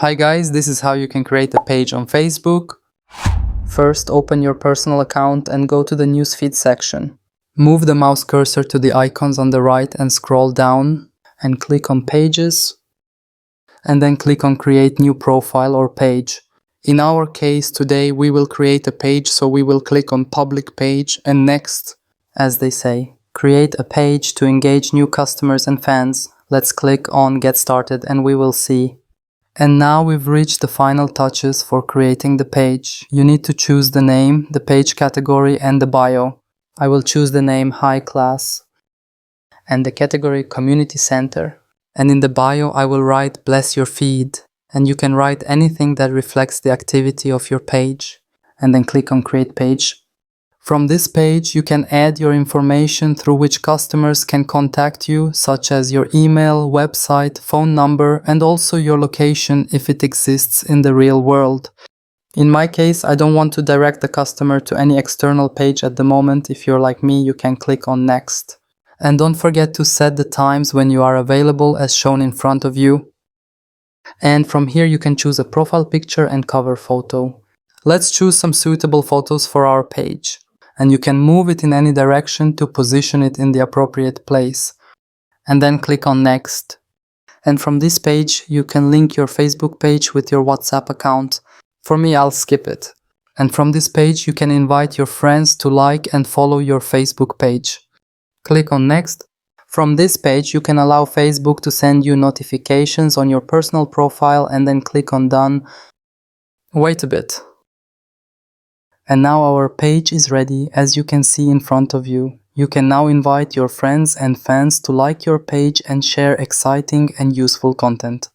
Hi guys, this is how you can create a page on Facebook. First, open your personal account and go to the newsfeed section. Move the mouse cursor to the icons on the right and scroll down and click on Pages. And then click on Create New Profile or Page. In our case today we will create a page, so we will click on Public Page and next, as they say, create a page to engage new customers and fans. Let's click on Get Started and we will see. And now we've reached the final touches for creating the page. You need to choose the name, the page category and the bio. I will choose the name High Class and the category Community Center. And in the bio I will write Bless Your Feed, and you can write anything that reflects the activity of your page. And then click on Create Page. From this page you can add your information through which customers can contact you, such as your email, website, phone number, and also your location if it exists in the real world. In my case, I don't want to direct the customer to any external page at the moment. If you're like me, you can click on Next. And don't forget to set the times when you are available as shown in front of you. And from here you can choose a profile picture and cover photo. Let's choose some suitable photos for our page. And you can move it in any direction to position it in the appropriate place. And then click on Next. And from this page you can link your Facebook page with your WhatsApp account. For me, I'll skip it. And from this page you can invite your friends to like and follow your Facebook page. Click on Next. From this page you can allow Facebook to send you notifications on your personal profile and then click on Done. Wait a bit. And now our page is ready, as you can see in front of you. You can now invite your friends and fans to like your page and share exciting and useful content.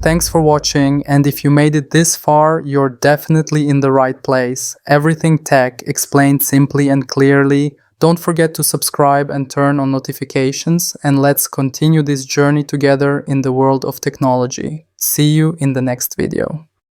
Thanks for watching, and if you made it this far, you're definitely in the right place. Everything tech explained simply and clearly. Don't forget to subscribe and turn on notifications, and let's continue this journey together in the world of technology. See you in the next video.